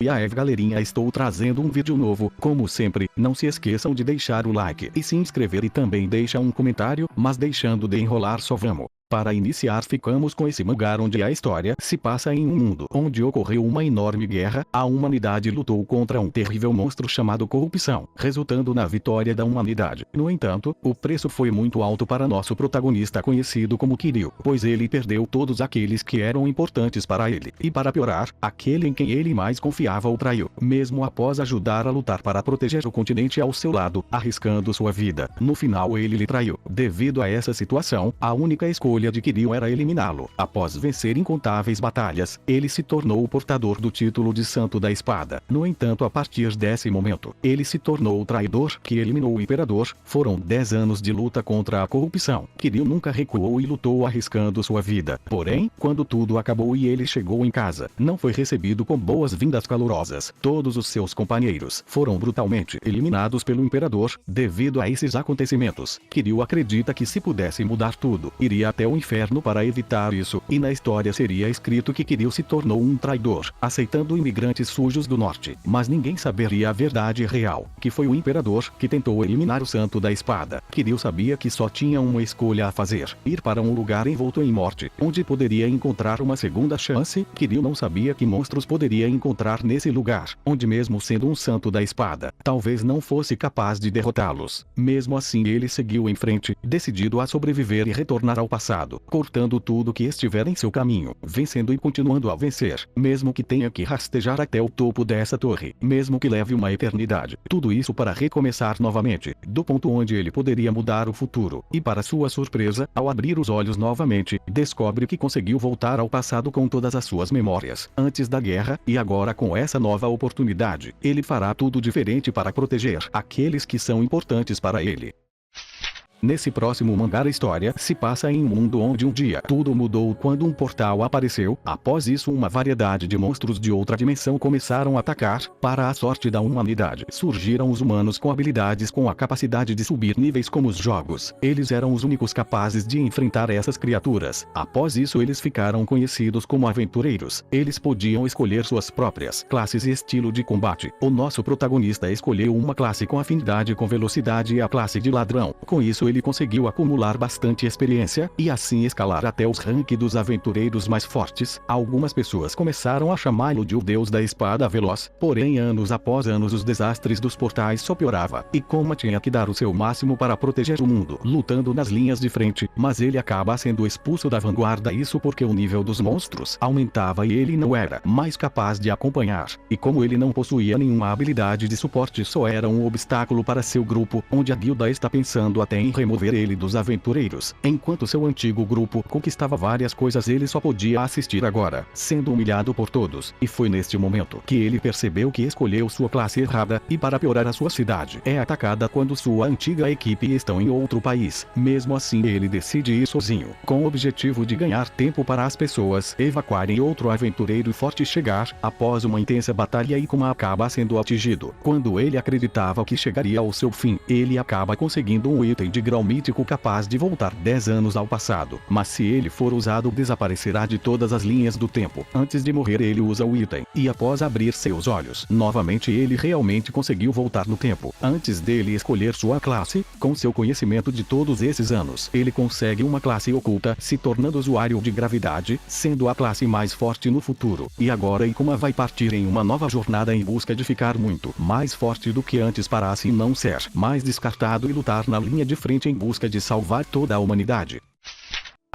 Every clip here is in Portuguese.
E aí galerinha, estou trazendo um vídeo novo. Como sempre, não se esqueçam de deixar o like e se inscrever e também deixa um comentário, mas deixando de enrolar só vamos. Para iniciar ficamos com esse mangá onde a história se passa em um mundo onde ocorreu uma enorme guerra. A humanidade lutou contra um terrível monstro chamado corrupção, resultando na vitória da humanidade. No entanto, o preço foi muito alto para nosso protagonista conhecido como Kiryu, pois ele perdeu todos aqueles que eram importantes para ele. E para piorar, aquele em quem ele mais confiava o traiu, mesmo após ajudar a lutar para proteger o continente ao seu lado, arriscando sua vida. No final ele lhe traiu. Devido a essa situação, a única escolha de Kiryu era eliminá-lo. Após vencer incontáveis batalhas, ele se tornou o portador do título de Santo da Espada. No entanto, a partir desse momento, ele se tornou o traidor que eliminou o Imperador. Foram 10 anos de luta contra a corrupção. Kiryu nunca recuou e lutou arriscando sua vida. Porém, quando tudo acabou e ele chegou em casa, não foi recebido com boas-vindas calorosas. Todos os seus companheiros foram brutalmente eliminados pelo Imperador. Devido a esses acontecimentos, Kiryu acredita que se pudesse mudar tudo, iria até o inferno para evitar isso, e na história seria escrito que Kiryu se tornou um traidor, aceitando imigrantes sujos do norte. Mas ninguém saberia a verdade real, que foi o Imperador que tentou eliminar o Santo da Espada. Kiryu sabia que só tinha uma escolha a fazer: ir para um lugar envolto em morte, onde poderia encontrar uma segunda chance. Kiryu não sabia que monstros poderia encontrar nesse lugar, onde mesmo sendo um Santo da Espada, talvez não fosse capaz de derrotá-los. Mesmo assim ele seguiu em frente, decidido a sobreviver e retornar ao passado, cortando tudo que estiver em seu caminho, vencendo e continuando a vencer, mesmo que tenha que rastejar até o topo dessa torre, mesmo que leve uma eternidade. Tudo isso para recomeçar novamente, do ponto onde ele poderia mudar o futuro. E para sua surpresa, ao abrir os olhos novamente, descobre que conseguiu voltar ao passado com todas as suas memórias, antes da guerra, e agora com essa nova oportunidade, ele fará tudo diferente para proteger aqueles que são importantes para ele. Nesse próximo mangá a história se passa em um mundo onde um dia tudo mudou quando um portal apareceu. Após isso uma variedade de monstros de outra dimensão começaram a atacar. Para a sorte da humanidade, surgiram os humanos com habilidades com a capacidade de subir níveis como os jogos. Eles eram os únicos capazes de enfrentar essas criaturas. Após isso eles ficaram conhecidos como aventureiros. Eles podiam escolher suas próprias classes e estilo de combate. O nosso protagonista escolheu uma classe com afinidade com velocidade e a classe de ladrão. Com isso ele conseguiu acumular bastante experiência, e assim escalar até os ranks dos aventureiros mais fortes. Algumas pessoas começaram a chamá-lo de o Deus da Espada Veloz, porém anos após anos os desastres dos portais só piorava, e Kuma tinha que dar o seu máximo para proteger o mundo, lutando nas linhas de frente, mas ele acaba sendo expulso da vanguarda, isso porque o nível dos monstros aumentava e ele não era mais capaz de acompanhar, e como ele não possuía nenhuma habilidade de suporte, só era um obstáculo para seu grupo, onde a guilda está pensando até em remover ele dos aventureiros. Enquanto seu antigo grupo conquistava várias coisas, ele só podia assistir agora, sendo humilhado por todos. E foi neste momento que ele percebeu que escolheu sua classe errada, e para piorar a sua cidade é atacada quando sua antiga equipe estão em outro país. Mesmo assim ele decide ir sozinho, com o objetivo de ganhar tempo para as pessoas evacuarem. Outro aventureiro forte chegar. Após uma intensa batalha e Kuma acaba sendo atingido. Quando ele acreditava que chegaria ao seu fim, ele acaba conseguindo um item de grau mítico capaz de voltar 10 anos ao passado, mas se ele for usado desaparecerá de todas as linhas do tempo. Antes de morrer ele usa o item, e após abrir seus olhos novamente ele realmente conseguiu voltar no tempo. Antes dele escolher sua classe, com seu conhecimento de todos esses anos, ele consegue uma classe oculta, se tornando usuário de gravidade, sendo a classe mais forte no futuro. E agora Kuma vai partir em uma nova jornada em busca de ficar muito mais forte do que antes, para assim não ser mais descartado e lutar na linha de frente em busca de salvar toda a humanidade.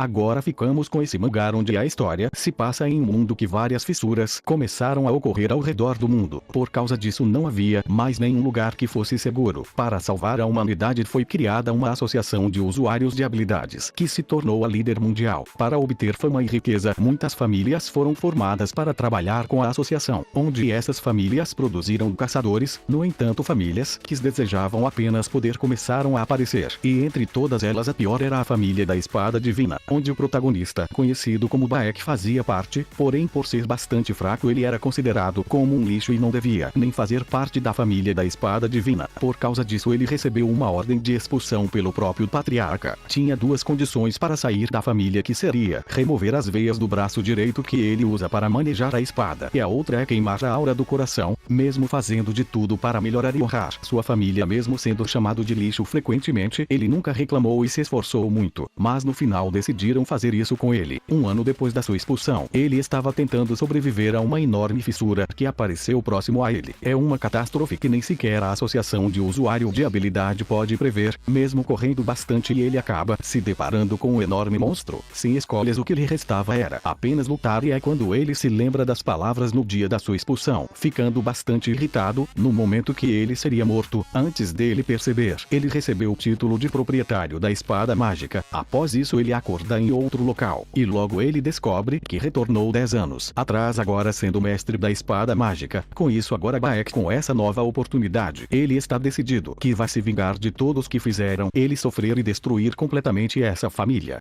Agora ficamos com esse mangá onde a história se passa em um mundo que várias fissuras começaram a ocorrer ao redor do mundo. Por causa disso não havia mais nenhum lugar que fosse seguro. Para salvar a humanidade foi criada uma associação de usuários de habilidades, que se tornou a líder mundial. Para obter fama e riqueza, muitas famílias foram formadas para trabalhar com a associação, onde essas famílias produziram caçadores. No entanto, famílias que desejavam apenas poder começaram a aparecer, e entre todas elas a pior era a família da Espada Divina. onde o protagonista, conhecido como Baek, fazia parte, porém por ser bastante fraco ele era considerado como um lixo e não devia nem fazer parte da família da Espada Divina. Por causa disso ele recebeu uma ordem de expulsão pelo próprio patriarca. Tinha duas condições para sair da família, que seria remover as veias do braço direito que ele usa para manejar a espada, e a outra é queimar a aura do coração, mesmo fazendo de tudo para melhorar e honrar sua família. Mesmo sendo chamado de lixo frequentemente, ele nunca reclamou e se esforçou muito, mas no final decidiram fazer isso com ele. Um ano depois da sua expulsão, ele estava tentando sobreviver a uma enorme fissura que apareceu próximo a ele. É uma catástrofe que nem sequer a associação de usuário de habilidade pode prever, mesmo correndo bastante, e ele acaba se deparando com um enorme monstro. Sem escolhas, o que lhe restava era apenas lutar, e é quando ele se lembra das palavras no dia da sua expulsão, ficando bastante irritado, no momento que ele seria morto. Antes dele perceber, ele recebeu o título de proprietário da espada mágica. Após isso ele acorda em outro local, e logo ele descobre que retornou 10 anos atrás, agora sendo mestre da espada mágica. Com isso agora Baek, com essa nova oportunidade, ele está decidido que vai se vingar de todos que fizeram ele sofrer e destruir completamente essa família.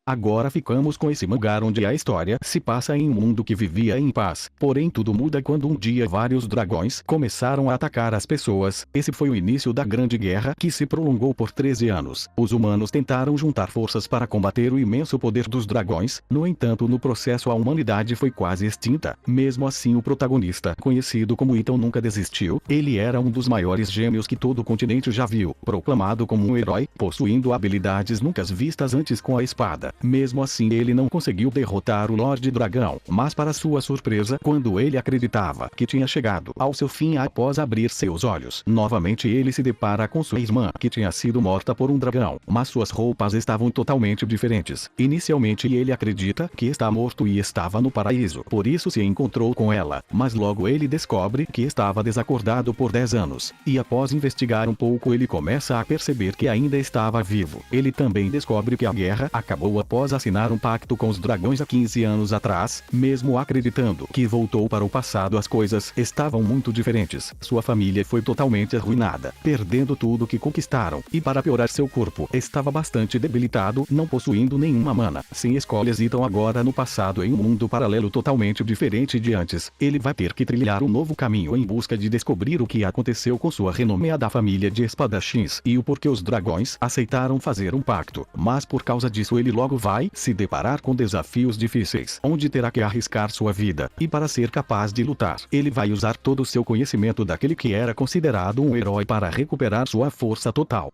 Agora ficamos com esse mangá onde a história se passa em um mundo que vivia em paz, porém tudo muda quando um dia vários dragões começaram a atacar as pessoas. Esse foi o início da Grande Guerra, que se prolongou por 13 anos. Os humanos tentaram juntar forças para combater o imenso poder dos dragões, no entanto no processo a humanidade foi quase extinta. Mesmo assim o protagonista, conhecido como Iton, nunca desistiu. Ele era um dos maiores gêmeos que todo o continente já viu, proclamado como um herói, possuindo habilidades nunca vistas antes com a espada. Mesmo assim ele não conseguiu derrotar o Lorde Dragão, mas para sua surpresa, quando ele acreditava que tinha chegado ao seu fim após abrir seus olhos, novamente ele se depara com sua irmã, que tinha sido morta por um dragão, mas suas roupas estavam totalmente diferentes. Inicialmente ele acredita que está morto e estava no paraíso, por isso se encontrou com ela, mas logo ele descobre que estava desacordado por 10 anos, e após investigar um pouco ele começa a perceber que ainda estava vivo. Ele também descobre que a guerra acabou após assinar um pacto com os dragões há 15 anos atrás. Mesmo acreditando que voltou para o passado, as coisas estavam muito diferentes. Sua família foi totalmente arruinada, perdendo tudo que conquistaram, e para piorar seu corpo estava bastante debilitado, não possuindo nenhuma mana. Sem escolhas, então agora no passado, em um mundo paralelo totalmente diferente de antes, ele vai ter que trilhar um novo caminho em busca de descobrir o que aconteceu com sua renomeada família de espadachins e o porquê os dragões aceitaram fazer um pacto. Mas por causa disso ele logo vai se deparar com desafios difíceis, onde terá que arriscar sua vida, e para ser capaz de lutar, ele vai usar todo o seu conhecimento daquele que era considerado um herói para recuperar sua força total.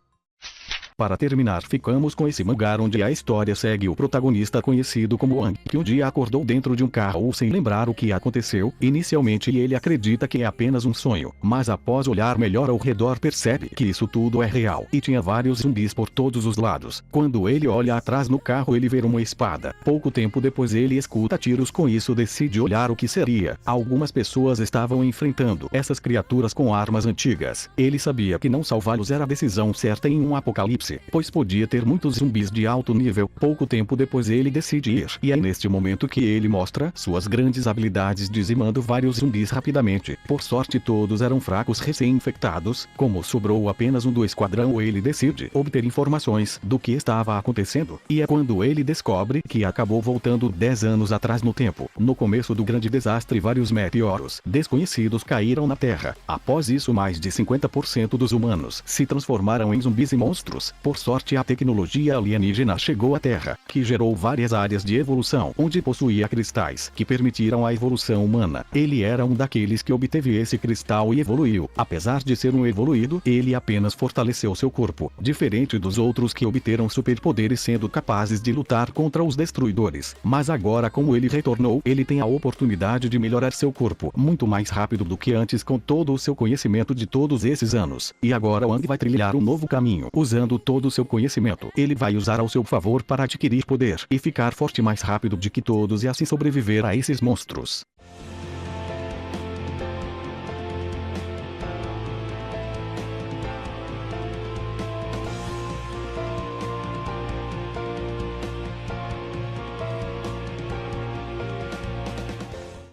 Para terminar, ficamos com esse mangá onde a história segue o protagonista, conhecido como Wang, que um dia acordou dentro de um carro sem lembrar o que aconteceu. Inicialmente ele acredita que é apenas um sonho, mas após olhar melhor ao redor percebe que isso tudo é real, e tinha vários zumbis por todos os lados. Quando ele olha atrás no carro ele vê uma espada. Pouco tempo depois ele escuta tiros, com isso decide olhar o que seria. Algumas pessoas estavam enfrentando essas criaturas com armas antigas. Ele sabia que não salvá-los era a decisão certa em um apocalipse, pois podia ter muitos zumbis de alto nível. Pouco tempo depois ele decide ir, e é neste momento que ele mostra suas grandes habilidades, dizimando vários zumbis rapidamente. Por sorte todos eram fracos recém-infectados. Como sobrou apenas um do esquadrão, ele decide obter informações do que estava acontecendo, e é quando ele descobre que acabou voltando 10 anos atrás no tempo. No começo do grande desastre, vários meteoros desconhecidos caíram na Terra. Após isso, mais de 50% dos humanos se transformaram em zumbis e monstros. Por sorte, a tecnologia alienígena chegou à Terra, que gerou várias áreas de evolução, onde possuía cristais que permitiram a evolução humana. Ele era um daqueles que obteve esse cristal e evoluiu. Apesar de ser um evoluído, ele apenas fortaleceu seu corpo, diferente dos outros que obteram superpoderes sendo capazes de lutar contra os destruidores. Mas agora, como ele retornou, ele tem a oportunidade de melhorar seu corpo muito mais rápido do que antes, com todo o seu conhecimento de todos esses anos. E agora Wang vai trilhar um novo caminho, usando todo o seu conhecimento. Ele vai usar ao seu favor para adquirir poder e ficar forte mais rápido de que todos, e assim sobreviver a esses monstros.